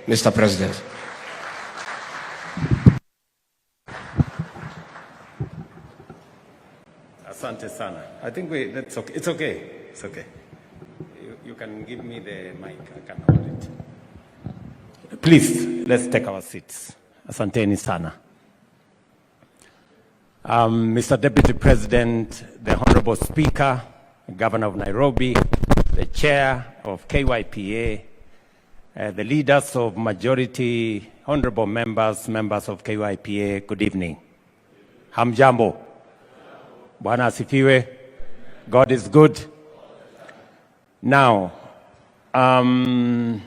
Mr. President. Asante sana. I think that's okay. It's okay. It's okay. You can give me the mic. I can hold it. Please, let's take our seats. Asanteni sana. Mr. Deputy President, the Honorable Speaker, Governor of Nairobi, the Chair of KYPA, the leaders of majority, honorable members, members of KYPA, good evening. Hamjambo. Bwana asifiwe. God is good. Now, I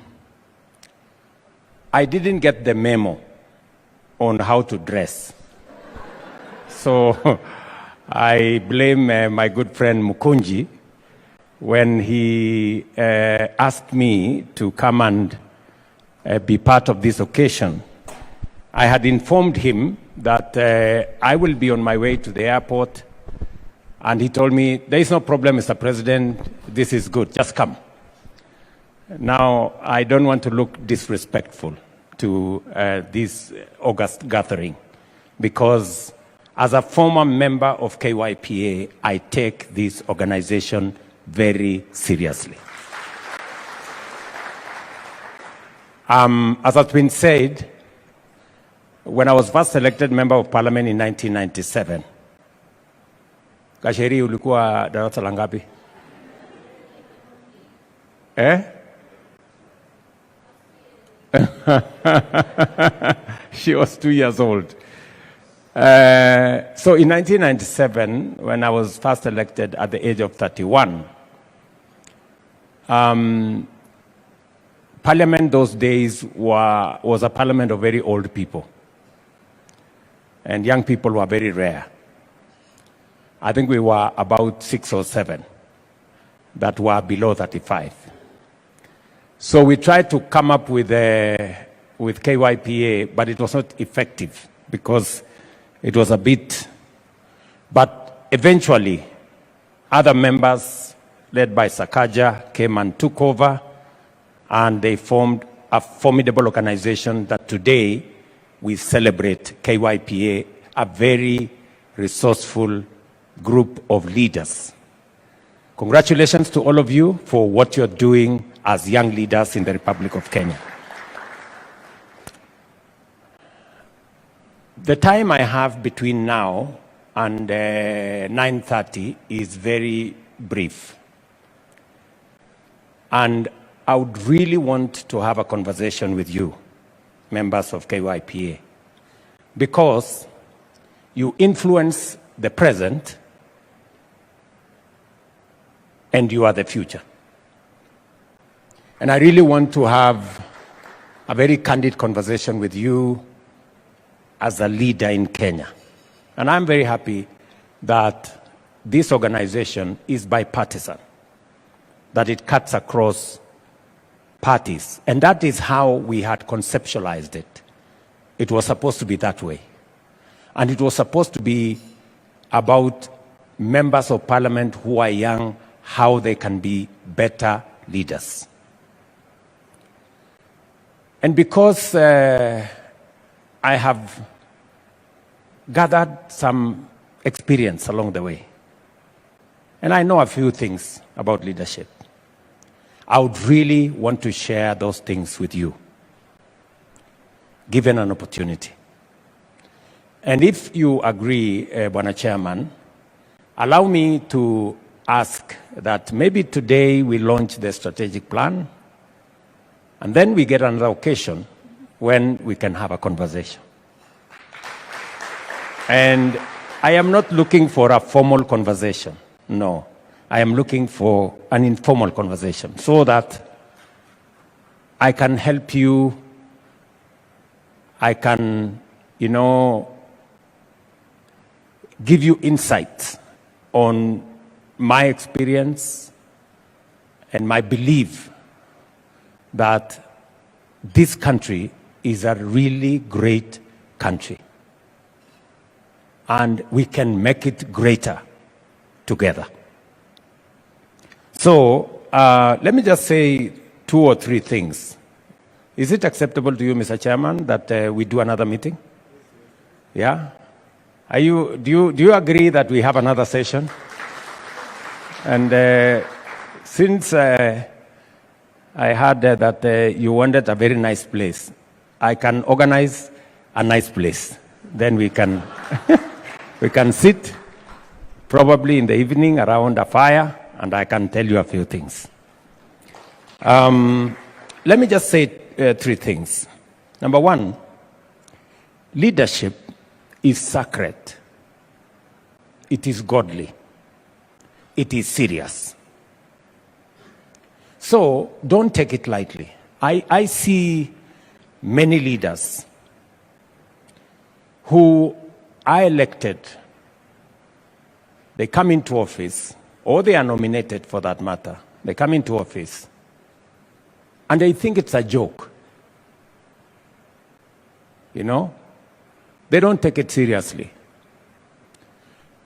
didn't get the memo on how to dress. So I blame my good friend Mukunji when he asked me to come and be part of this occasion. I had informed him that I will be on my way to the airport, and he told me, there is no problem, Mr. President, this is good, just come. Now, I don't want to look disrespectful to this August gathering, because as a former member of KYPA, I take this organization very seriously. As has been said, when I was first elected member of parliament in 1997, Kasheri ulikuwa darasa la ngapi? She was 2 years old. So in 1997, when I was first elected at the age of 31, Parliament those days was a parliament of very old people. And young people were very rare. I think we were about 6 or 7 that were below 35. So we tried to come up with KYPA, but it was not effective because it was a bit, but eventually other members led by Sakaja came and took over, and they formed a formidable organization that today we celebrate. KYPA, a very resourceful group of leaders. Congratulations to all of you for what you're doing as young leaders in the Republic of Kenya. The time I have between now and 9:30 is very brief. And I would really want to have a conversation with you, members of KYPA, because you influence the present and you are the future. And I really want to have a very candid conversation with you as a leader in Kenya. And I'm very happy that this organization is bipartisan, that it cuts across parties. And that is how we had conceptualized it. It was supposed to be that way. And it was supposed to be about members of parliament who are young, how they can be better leaders. And because I have gathered some experience along the way, and I know a few things about leadership, I would really want to share those things with you, given an opportunity. And if you agree, Bwana Chairman, allow me to ask that maybe today we launch the strategic plan, and then we get another occasion when we can have a conversation. And I am not looking for a formal conversation. No, I am looking for an informal conversation so that I can help you, I can, give you insights on my experience and my belief that this country is a really great country. And we can make it greater together. So let me just say 2 or 3 things Is it acceptable to you, Mr. Chairman, that we do another meeting? Yeah? Do you agree that we have another session? And since I heard that you wanted a very nice place, I can organize a nice place. Then we can, we can sit probably in the evening around a fire, and I can tell you a few things. Let me just say three things. Number one, leadership is sacred. It is godly. It is serious. So don't take it lightly. I see many leaders who are elected, they come into office, or they are nominated for that matter. They come into office, and they think it's a joke. You know? They don't take it seriously.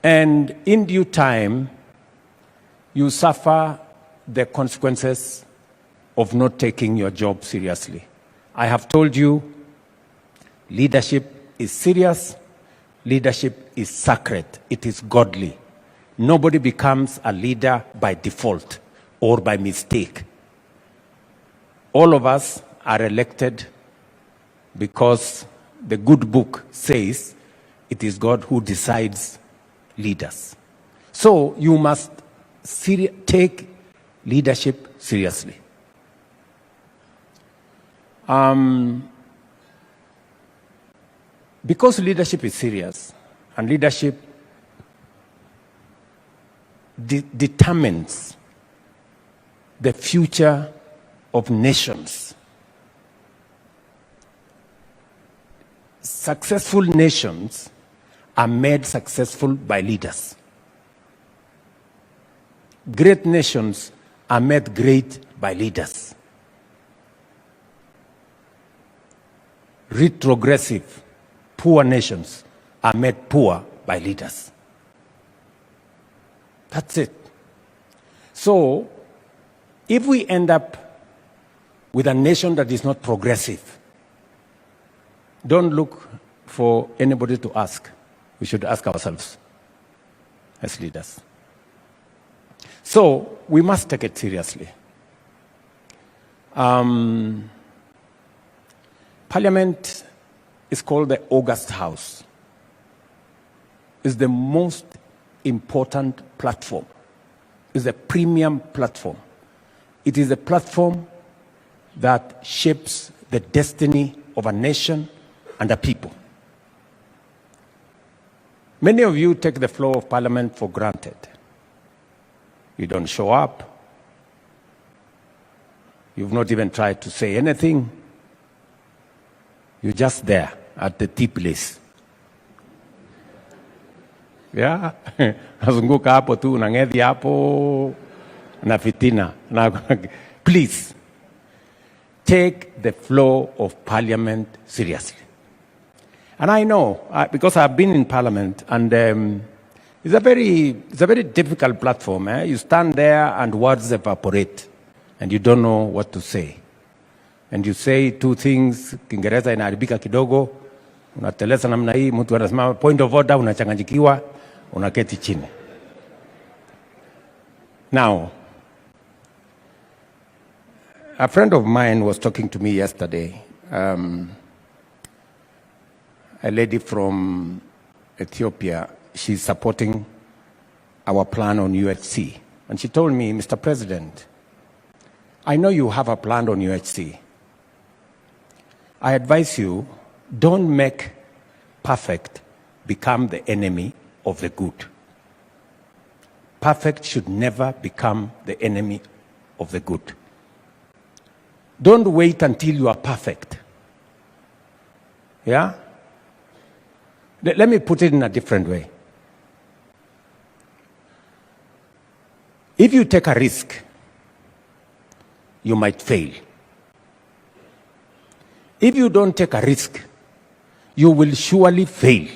And in due time, you suffer the consequences of not taking your job seriously. I have told you, leadership is serious, leadership is sacred, it is godly. Nobody becomes a leader by default or by mistake. All of us are elected because the good book says it is God who decides leaders. So you must take leadership seriously. Because leadership is serious, and leadership determines the future of nations. Successful nations are made successful by leaders. Great nations are made great by leaders. Retrogressive, poor nations are made poor by leaders. That's it. So, if we end up with a nation that is not progressive, don't look for anybody to ask. We should ask ourselves as leaders. So, we must take it seriously. Parliament is called the August House. It's the most important platform. It's a premium platform. It is a platform that shapes the destiny of a nation and a people. Many of you take the floor of Parliament for granted. You don't show up. You've not even tried to say anything. You're just there at the tea place. Yeah? Nazunguka hapo tu, unang'edhi hapo, na fitina. Please, take the floor of Parliament seriously. And I know, because I've been in Parliament, and it's a very difficult platform. You stand there and words evaporate, and you don't know what to say. And you say two things, Kiingereza inaharibika kidogo, unateleza namna hii, mtu anasema point of order, unachanganyikiwa, unaketi chini. Now, a friend of mine was talking to me yesterday, a lady from Ethiopia. She's supporting our plan on UHC. And she told me, Mr. President, I know you have a plan on UHC. I advise you, don't make perfect become the enemy of the good. Perfect should never become the enemy of the good. Don't wait until you are perfect. Yeah? Let me put it in a different way. If you take a risk, you might fail. If you don't take a risk, you will surely fail.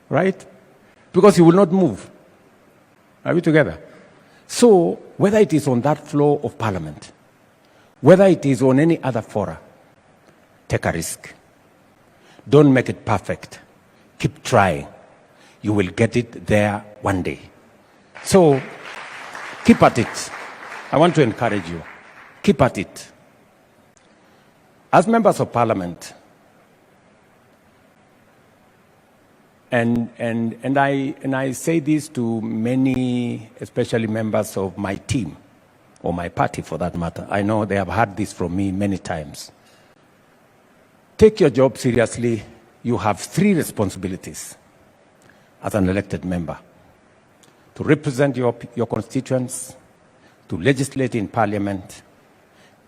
Right? Because you will not move. Are we together? So, whether it is on that floor of Parliament, Whether it is on any other fora, take a risk. Don't make it perfect. Keep trying. You will get it there one day. So keep at it. I want to encourage you. Keep at it. As members of parliament, and I say this to many, especially members of my team, or my party for that matter. I know they have heard this from me many times. Take your job seriously. You have 3 responsibilities as an elected member: to represent your constituents, to legislate in parliament,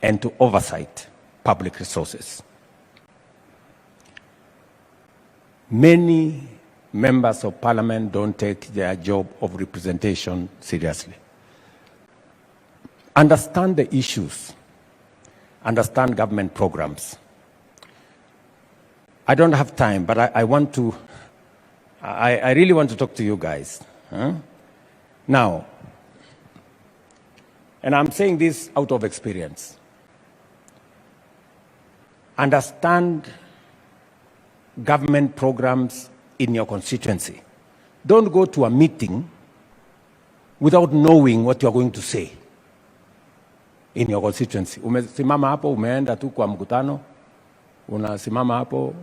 and to oversight public resources. Many members of parliament don't take their job of representation seriously. Understand the issues. Understand government programs. I don't have time, but I really want to talk to you guys. Now, and I'm saying this out of experience. Understand government programs in your constituency. Don't go to a meeting without knowing what you're going to say in your constituency. Umesimama hapo, umeenda tu kwa mkutano, unasimama hapo,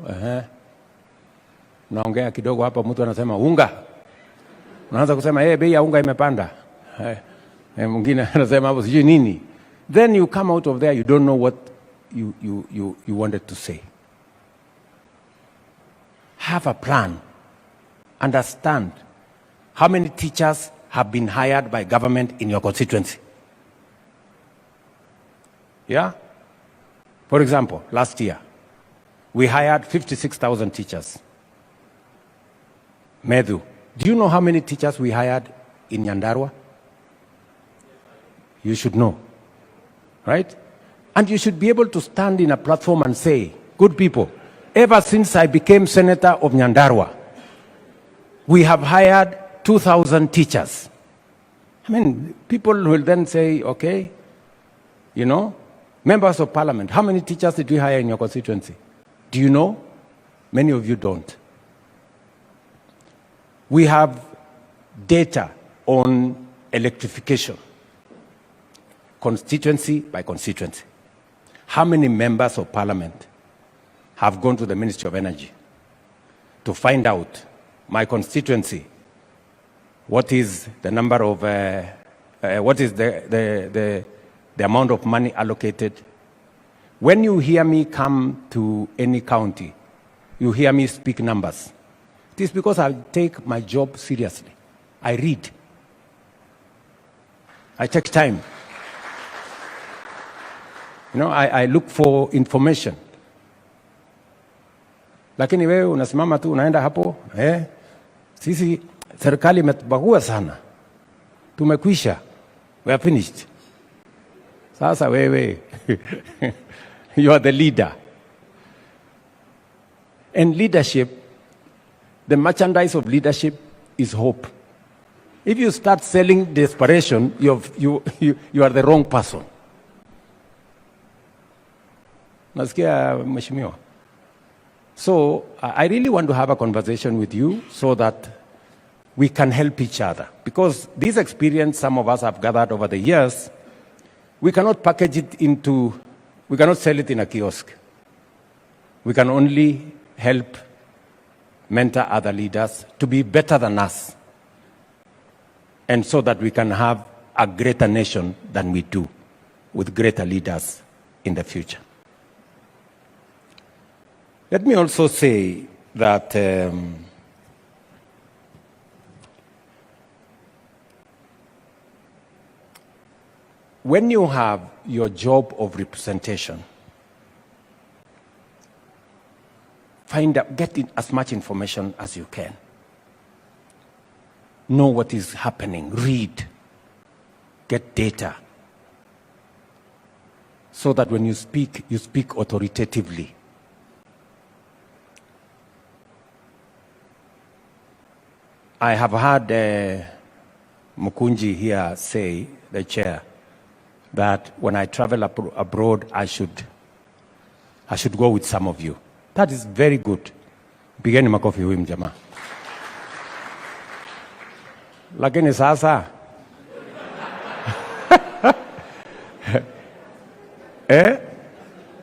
unaongea kidogo hapa, mtu anasema unga. Unaanza kusema bei ya unga imepanda. Mwingine anasema hapo sijui nini. Then you come out of there, you don't know what you wanted to say. Have a plan. Understand how many teachers have been hired by government in your constituency. Yeah? For example, last year, we hired 56,000 teachers. Medhu, do you know how many teachers we hired in Nyandarua? You should know, right? And you should be able to stand in a platform and say, good people, ever since I became senator of Nyandarua, we have hired 2,000 teachers. I mean, people will then say, okay, members of parliament, how many teachers did we hire in your constituency? Do you know? Many of you don't. We have data on electrification, constituency by constituency. How many members of parliament have gone to the Ministry of Energy to find out my constituency, what is the number of, what is the amount of money allocated? When you hear me come to any county, you hear me speak numbers. It is because I take my job seriously. I read. I take time. I look for information. Lakini wewe unasimama tu unaenda hapo, sisi serikali imetubagua sana. Tumekwisha. We are finished. Sasa wewe you are the leader. And leadership, the merchandise of leadership is hope. If you start selling desperation, you are the wrong person. Nasikia mheshimiwa. So I really want to have a conversation with you so that we can help each other. Because this experience some of us have gathered over the years, we cannot package it we cannot sell it in a kiosk. We can only help mentor other leaders to be better than us. And so that we can have a greater nation than we do, with greater leaders in the future. Let me also say that when you have your job of representation, get as much information as you can. Know what is happening, read, get data, so that when you speak authoritatively. I have heard Mukunji here say, the chair, that when I travel abroad, I should go with some of you. That is very good. Pigeni makofi huyu mjamaa. Lakini sasa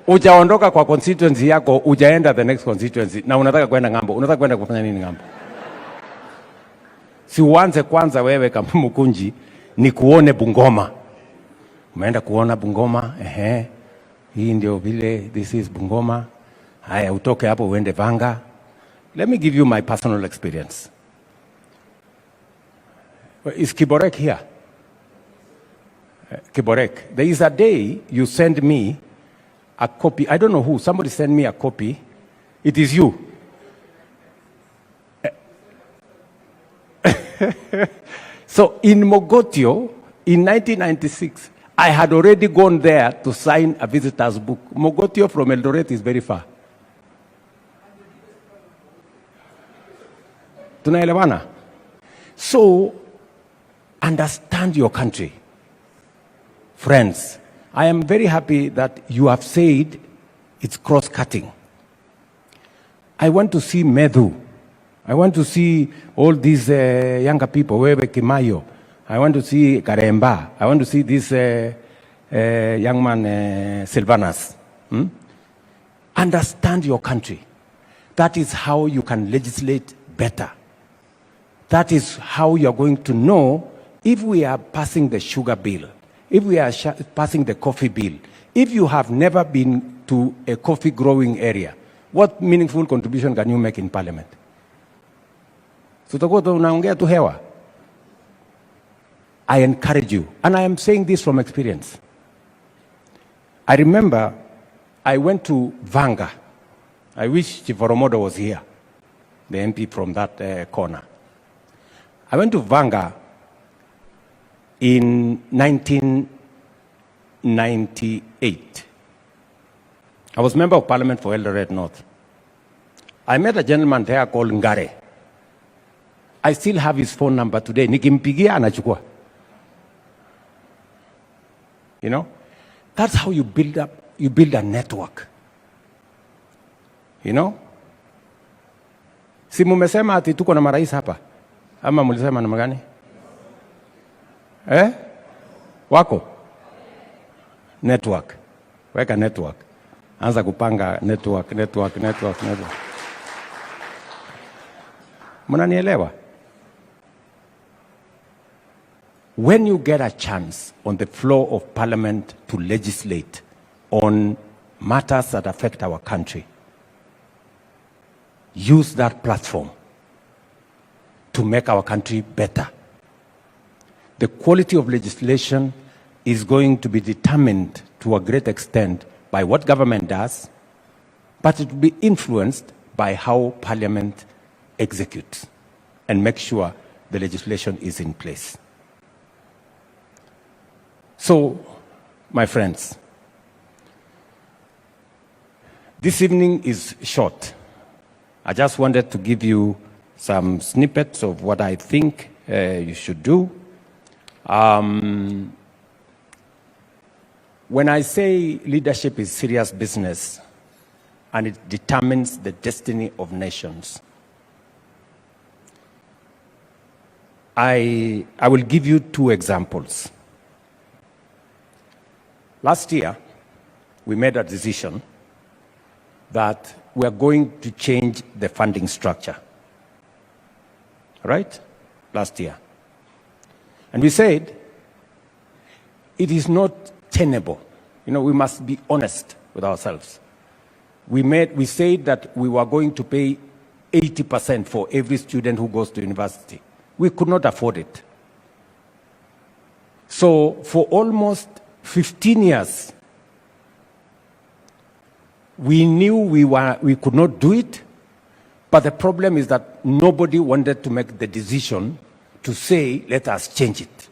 ujaondoka kwa constituency yako, ujaenda the next constituency na unataka kwenda ngambo. Unataka kwenda kufanya nini ngambo? Si uanze kwanza wewe kama Mkunji ni kuone Bungoma. Umeenda kuona Bungoma, hii ndio vile, this is Bungoma. Haya, utoke hapo uende Vanga. Let me give you my personal experience. Is Kiborek here? Kiborek, there is a day you send me a copy. I don't know who. Somebody sent me a copy. It is you. So in Mogotio, in 1996, I had already gone there to sign a visitor's book. Mogotio from Eldoret is very far. Tunaelewana? So, understand your country. Friends, I am very happy that you have said it's cross-cutting. I want to see Medhu. I want to see all these younger people, Wewe Kimayo. I want to see Karemba. I want to see this young man, Silvanus. Understand your country. That is how you can legislate better. That is how you are going to know if we are passing the sugar bill, if we are passing the coffee bill. If you have never been to a coffee growing area, what meaningful contribution can you make in parliament? Tutakuwa tunaongea tu hewa. I encourage you, and I am saying this from experience. I remember I went to Vanga. I wish Chief Oromodo was here, the MP from that corner. I went to Vanga in 1998. I was member of parliament for Eldoret North. I met a gentleman there called Ngare. I still have his phone number today. Nikimpigia anachukua. You know, that's how you build a network. You know? Si mumesema ati tuko na marais hapa? Ama mulisema namna gani? Wako? Network. Weka network. Anza kupanga network. Mnanielewa? When you get a chance on the floor of parliament to legislate on matters that affect our country, use that platform to make our country better. The quality of legislation is going to be determined to a great extent by what government does, but it will be influenced by how parliament executes and make sure the legislation is in place. So, my friends, this evening is short. I just wanted to give you some snippets of what I think you should do. When I say leadership is serious business and it determines the destiny of nations, I will give you two examples. Last year, we made a decision that we are going to change the funding structure. Right? Last year. And we said, it is not tenable. You know, we must be honest with ourselves. We said that we were going to pay 80% for every student who goes to university. We could not afford it. So for almost 15 years, we knew we could not do it, but the problem is that nobody wanted to make the decision to say, let us change it.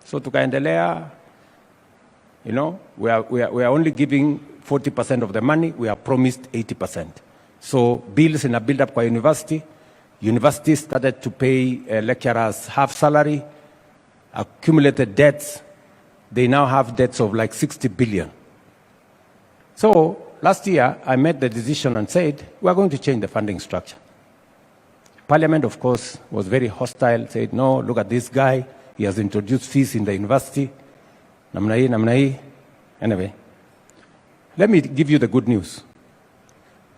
So tukaendelea, you know, we are only giving 40% of the money, we are promised 80%. So bills in a build-up kwa universities started to pay lecturers half salary, accumulated debts. They now have debts of like 60 billion. So last year, I made the decision and said, we're going to change the funding structure. Parliament, of course, was very hostile, said, no, look at this guy. He has introduced fees in the university. Namna. Anyway, let me give you the good news.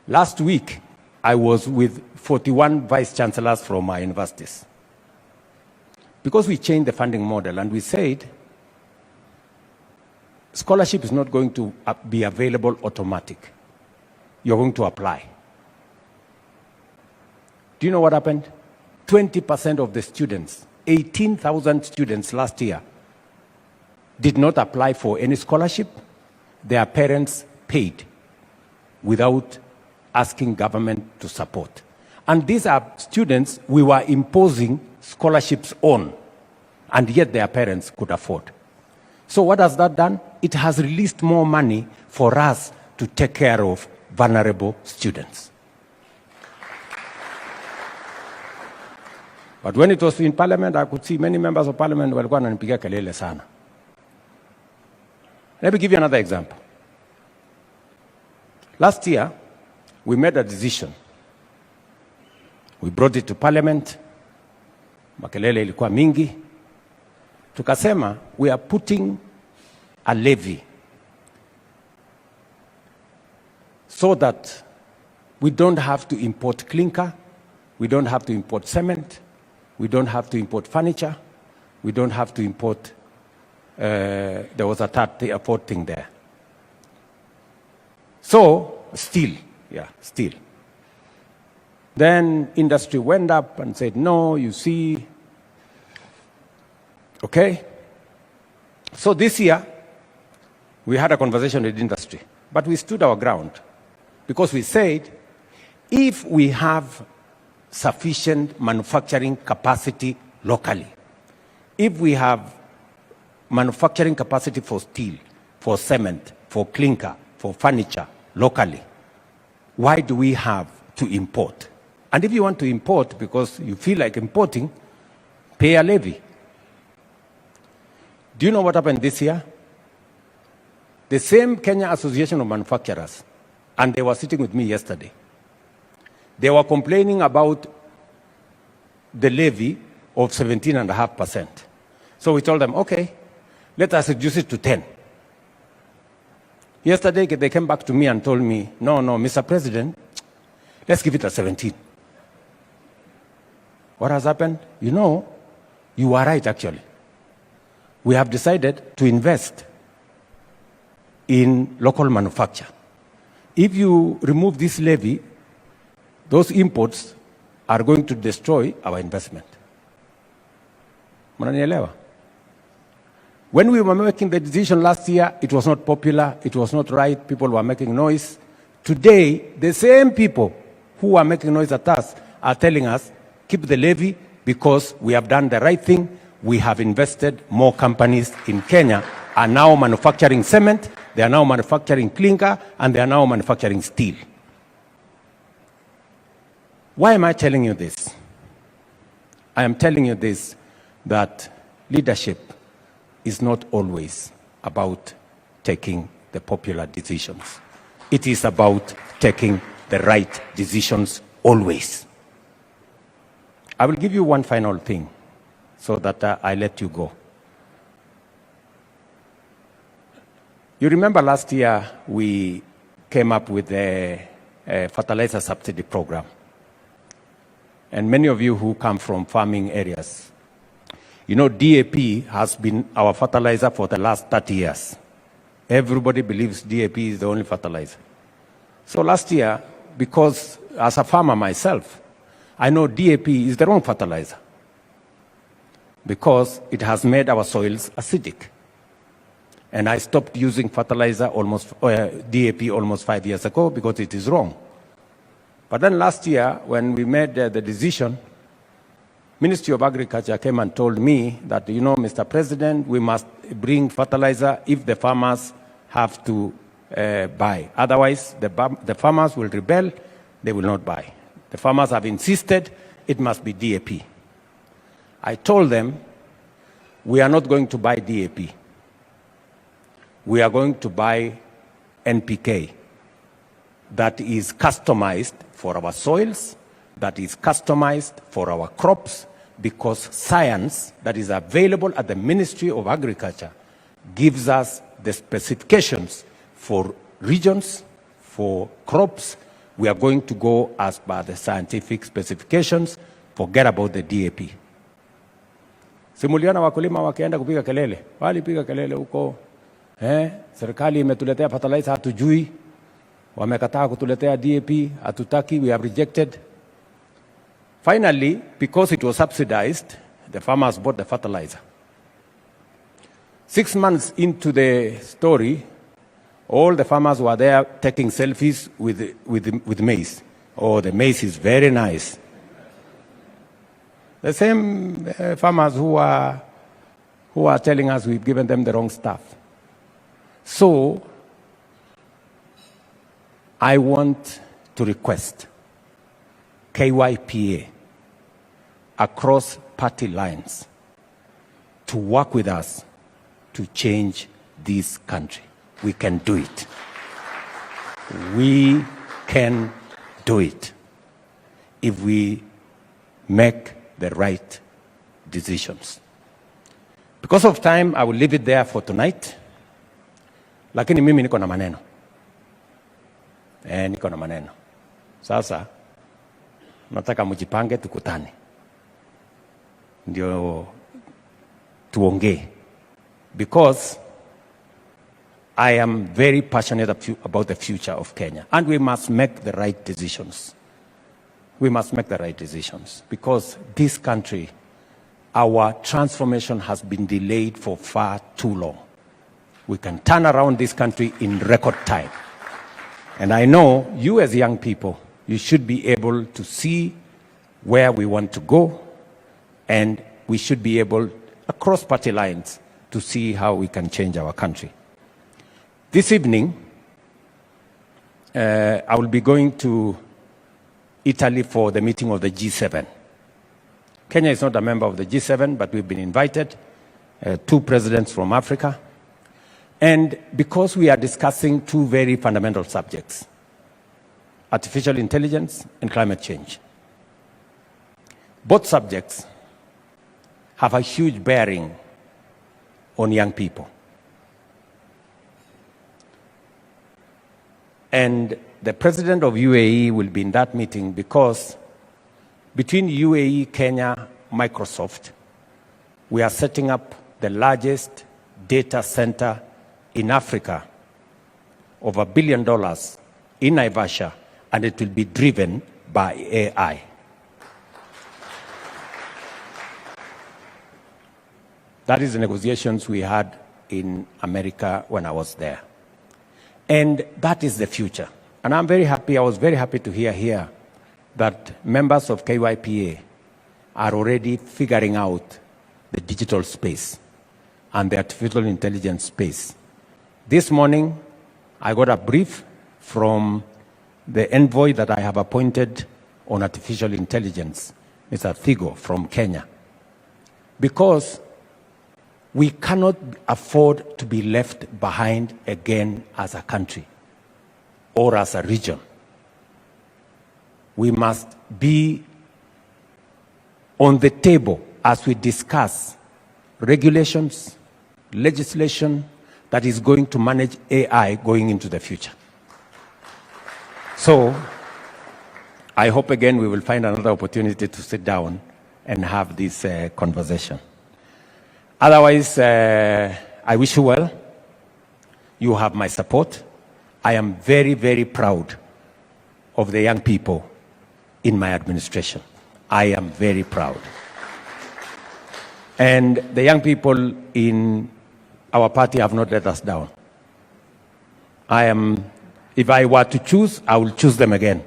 Last week, I was with 41 vice-chancellors from our universities. Because we changed the funding model and we said, scholarship is not going to be available automatic. You're going to apply. Do you know what happened? 20% of the students, 18,000 students last year, did not apply for any scholarship. Their parents paid without asking government to support. And these are students we were imposing scholarships on, and yet their parents could afford. So what has that done? It has released more money for us to take care of vulnerable students. But when it was in Parliament, I could see many members of Parliament walikuwa wananipigia kelele sana. Let me give you another example. Last year, we made a decision. We brought it to Parliament. Makelele ilikuwa mingi. Tukasema, we are putting a levy so that we don't have to import clinker, we don't have to import cement, we don't have to import furniture, we don't have to import, there was a fourth thing there. So, steel. Then industry went up and said, no, you see. Okay? So this year, we had a conversation with industry, but we stood our ground because we said, if we have sufficient manufacturing capacity locally, if we have manufacturing capacity for steel, for cement, for clinker, for furniture locally, why do we have to import? And if you want to import because you feel like importing, pay a levy. Do you know what happened this year? The same Kenya Association of Manufacturers, and they were sitting with me yesterday, they were complaining about the levy of 17.5%. So we told them, okay, let us reduce it to 10. Yesterday, they came back to me and told me, no, Mr. President, let's give it a 17. What has happened? You know, you are right, actually. We have decided to invest in local manufacture. If you remove this levy, those imports are going to destroy our investment. Mnanielewa? When we were making the decision last year, it was not popular, it was not right, people were making noise. Today, the same people who are making noise at us are telling us, keep the levy because we have done the right thing. We have invested. More companies in Kenya are now manufacturing cement, they are now manufacturing clinker, and they are now manufacturing steel. Why am I telling you this? I am telling you this, that leadership is not always about taking the popular decisions. It is about taking the right decisions always. I will give you one final thing so that I let you go. You remember last year we came up with a fertilizer subsidy program. And many of you who come from farming areas, you know, DAP has been our fertilizer for the last 30 years. Everybody believes DAP is the only fertilizer. So last year, because as a farmer myself, I know DAP is the wrong fertilizer because it has made our soils acidic. And I stopped using fertilizer DAP almost 5 years ago because it is wrong. But then last year, when we made the decision, Ministry of Agriculture came and told me that, you know, Mr. President, we must bring fertilizer if the farmers have to buy. Otherwise, the farmers will rebel, they will not buy. The farmers have insisted it must be DAP. I told them, we are not going to buy DAP. we are going to buy NPK that is customized for our soils, that is customized for our crops, because science that is available at the Ministry of Agriculture gives us the specifications for regions, for crops. We are going to go as per the scientific specifications. Forget about the DAP. Simuliona wakulima wakienda kupiga kelele. Walipiga kelele huko. Serikali imetuletea fertilizer hatujui. Wamekataa kutuletea DAP, hatutaki, we have rejected. Finally, because it was subsidized, the farmers bought the fertilizer. 6 months into the story, all the farmers were there taking selfies with maize. Oh, the maize is very nice. The same farmers who are telling us we've given them the wrong stuff. So, I want to request KYPA across party lines to work with us to change this country. We can do it. We can do it if we make the right decisions. Because of time, I will leave it there for tonight. Lakini mimi niko na maneno. Niko na maneno. Sasa nataka mjipange tukutane. Ndio tuongee. Because I am very passionate about the future of Kenya, and we must make the right decisions. We must make the right decisions because this country, our transformation has been delayed for far too long. We can turn around this country in record time. And I know you as young people, you should be able to see where we want to go, and we should be able, across party lines, to see how we can change our country. This evening, I will be going to Italy for the meeting of the G7. Kenya is not a member of the G7, but we've been invited, 2 presidents from Africa. And because we are discussing 2 very fundamental subjects, artificial intelligence and climate change. Both subjects have a huge bearing on young people. And the president of UAE will be in that meeting because between UAE, Kenya, Microsoft, we are setting up the largest data center in Africa of $1 billion in Naivasha, and it will be driven by AI. That is the negotiations we had in America when I was there. And that is the future. And I'm very happy, I was very happy to hear here that members of KYPA are already figuring out the digital space and the artificial intelligence space. This morning, I got a brief from the envoy that I have appointed on artificial intelligence, Mr. Thigo from Kenya. Because we cannot afford to be left behind again as a country or as a region. We must be on the table as we discuss regulations, legislation that is going to manage AI going into the future. So I hope again we will find another opportunity to sit down and have this conversation. Otherwise, I wish you well. You have my support. I am very, very proud of the young people in my administration. I am very proud. And the young people in our party have not let us down. If I were to choose, I will choose them again.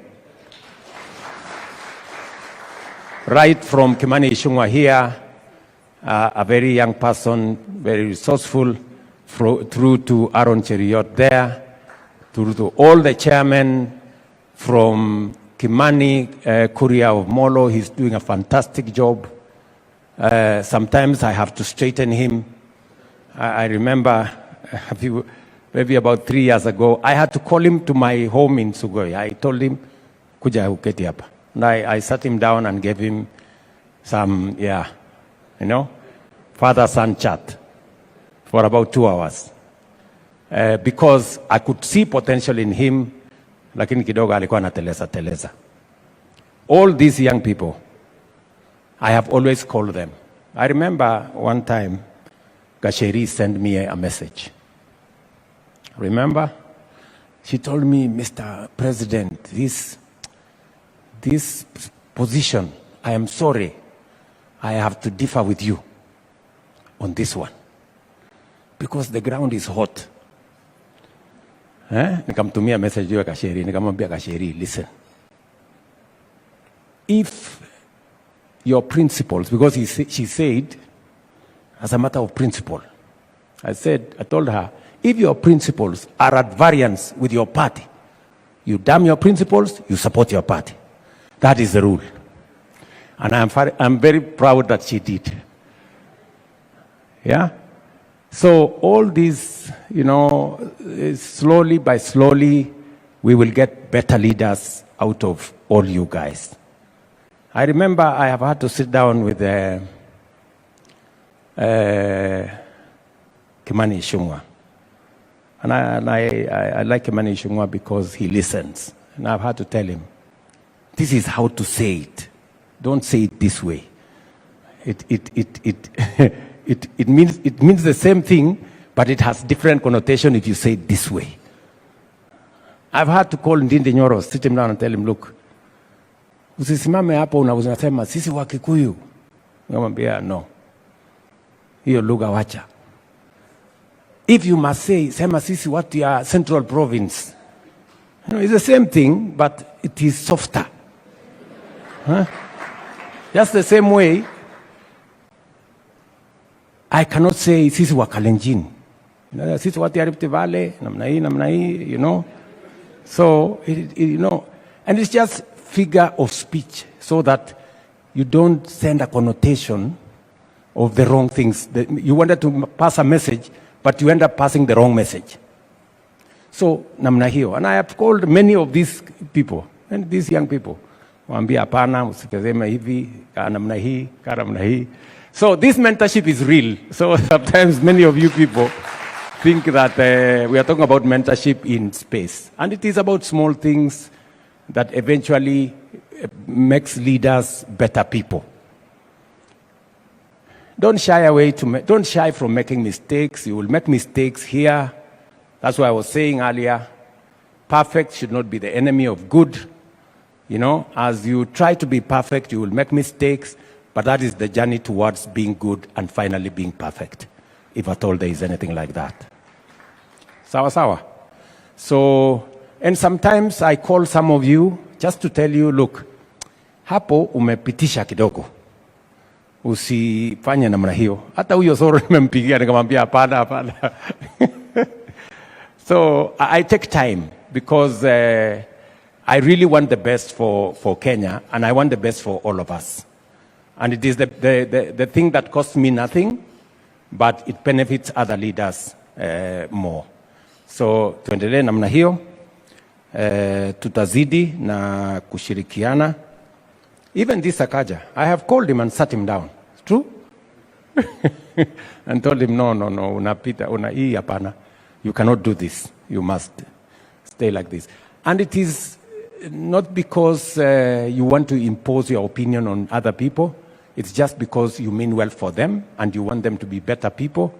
Right from Kimani Ichung'wah here, a very young person, very resourceful, through to Aaron Cheriot there, through to all the chairmen from Kimani, Kuria of Molo. He's doing a fantastic job. Sometimes I have to straighten him. I remember maybe about 3 years ago. I had to call him to my home in Sugoi. I told him, kuja uketi hapa. And I sat him down and gave him some, father-son chat for about 2 hours. Because I could see potential in him, lakini kidogo alikuwa anateleza. All these young people, I have always called them. I remember one time, Gasheri sent me a message. Remember? She told me, Mr. President, this position, I am sorry, I have to differ with you on this one. Because the ground is hot. Nikamtumia message ya Gasheri, nikamwambia Gasheri, listen. If your principles, because she said, as a matter of principle, I told her, if your principles are at variance with your party, you damn your principles, you support your party. That is the rule. And I'm very proud that she did. Yeah? So all these, slowly by slowly, we will get better leaders out of all you guys. I remember I have had to sit down with Kimani Ichung'wah. And I like Kimani Ichung'wah because he listens. And I've had to tell him, this is how to say it. Don't say it this way. It means the same thing, but it has different connotation if you say it this way. I've had to call Ndindi Nyoro, sit him down and tell him, look, usisimame hapo unasema sisi wa Kikuyu. Nikamwambia no. Hiyo lugha wacha. If you must say, sema sisi watu ya Central Province. It's the same thing, but it is softer. Just the same way, I cannot say sisi wa Kalenjin. Sisi watu ya Rift Valley, namna hii, So, and it's just figure of speech so that you don't send a connotation of the wrong things. You wanted to pass a message, but you end up passing the wrong message. So, namna hiyo. And I have called many of these people, and these young people. Waambia hapana, usitazeme hivi, kaa namna hii. So this mentorship is real. So sometimes many of you people think that we are talking about mentorship in space. And it is about small things that eventually makes leaders better people. Don't shy from making mistakes. You will make mistakes here. That's why I was saying earlier, perfect should not be the enemy of good. As you try to be perfect, you will make mistakes, but that is the journey towards being good and finally being perfect, if at all there is anything like that. Sawa. So, and sometimes I call some of you just to tell you, look, hapo umepitisha kidogo. Usifanye namna hiyo. Hata huyo Soro nimempigia nikamwambia hapana. So I take time because I really want the best for Kenya, and I want the best for all of us. And it is the thing that costs me nothing, but it benefits other leaders more. So tuendelee namna hiyo, tutazidi na kushirikiana. Even this Sakaja, I have called him and sat him down. It's true? And told him, no, unapita, hii hapana. You cannot do this. You must stay like this. And it is not because you want to impose your opinion on other people. It's just because you mean well for them and you want them to be better people.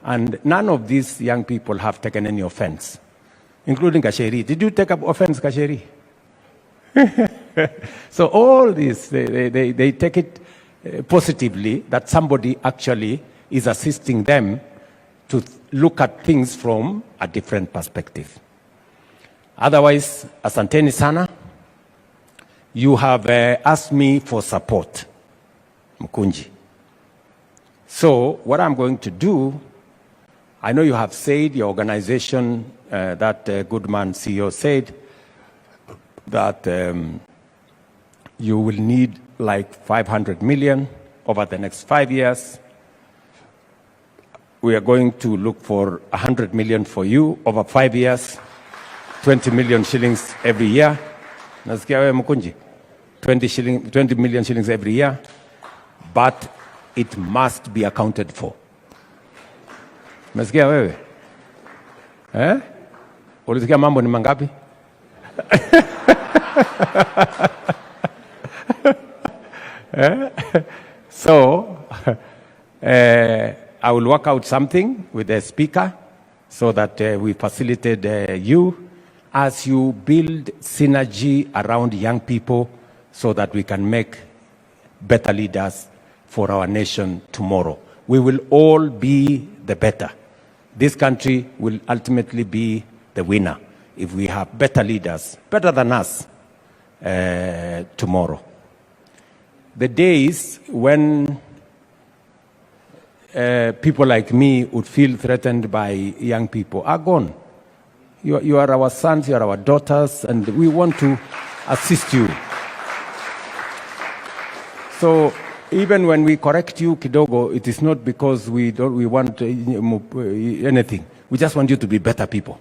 And none of these young people have taken any offense, including Gasheri. Did you take up offense, Gasheri? So all this, they take it positively that somebody actually is assisting them to look at things from a different perspective. Otherwise, asanteni sana. You have asked me for support, Mkunji. So what I'm going to do, I know you have said, your organization, that Goodman CEO said, that you will need like 500 million over the next 5 years. we are going to look for 100 million for you over 5 years, 20 million shillings every year. Nasikia wewe Mkunji? 20 million shillings every year, but it must be accounted for. Nasikia wewe? Ulisikia mambo ni mangapi? So, I will work out something with the speaker so that we facilitate you as you build synergy around young people so that we can make better leaders for our nation tomorrow. We will all be the better. This country will ultimately be the winner if we have better leaders, better than us, tomorrow. The days when people like me would feel threatened by young people are gone. You are our sons, you are our daughters, and we want to assist you. So even when we correct you kidogo, it is not because we want anything. We just want you to be better people,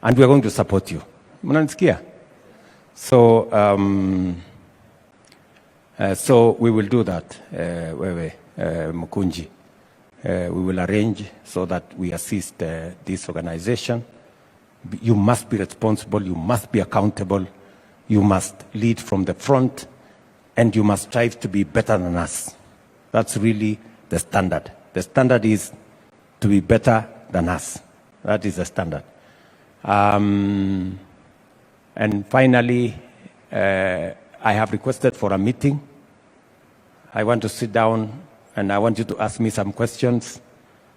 and we are going to support you. Mnanisikia? So so we will do that, wewe Mkunji. We will arrange so that we assist this organization. You must be responsible, you must be accountable, you must lead from the front, and you must strive to be better than us. That's really the standard. The standard is to be better than us. That is the standard. And finally, I have requested for a meeting. I want to sit down and I want you to ask me some questions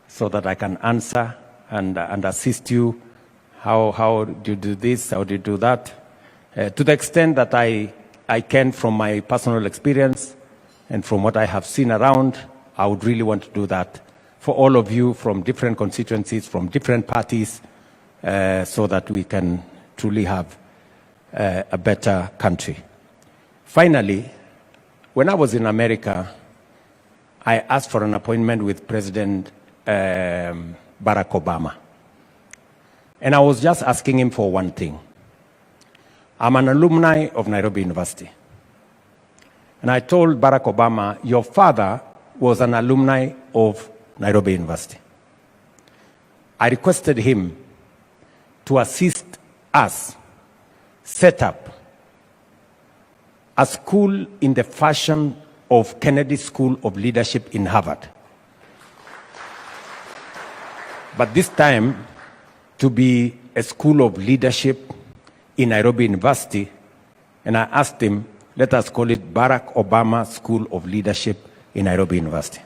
so that I can answer and assist you. How do you do this? How do you do that? To the extent that I can, from my personal experience and from what I have seen around, I would really want to do that for all of you from different constituencies, from different parties, so that we can truly have a better country. Finally, when I was in America, I asked for an appointment with President Barack Obama. And I was just asking him for one thing. I'm an alumni of Nairobi University. And I told Barack Obama, your father was an alumni of Nairobi University. I requested him to assist us set up a school in the fashion of Kennedy School of Leadership in Harvard. But this time, to be a school of leadership in Nairobi University, and I asked him, let us call it Barack Obama School of Leadership in Nairobi University.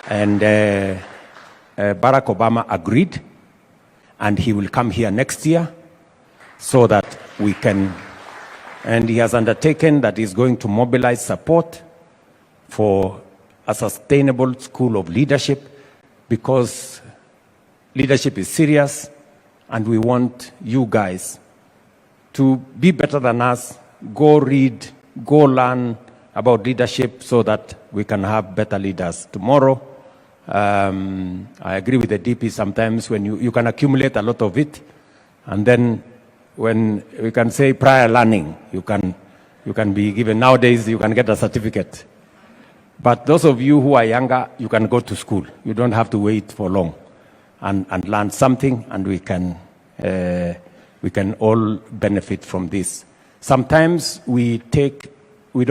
And Barack Obama agreed, and he will come here next year so that we can, and he has undertaken that he's going to mobilize support for a sustainable school of leadership, because leadership is serious, and we want you guys to be better than us. Go read, go learn about leadership so that we can have better leaders tomorrow. I agree with the DP sometimes when you can accumulate a lot of it, and then when we can say prior learning, you can be given, nowadays you can get a certificate. But those of you who are younger, you can go to school. You don't have to wait for long and learn something, and we can all benefit from this. Sometimes we take for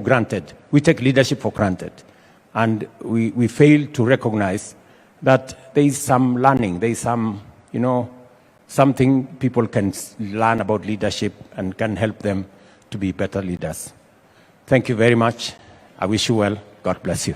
granted. We take leadership for granted, and we fail to recognize that there is some learning, there is some, something people can learn about leadership and can help them to be better leaders. Thank you very much. I wish you well. God bless you.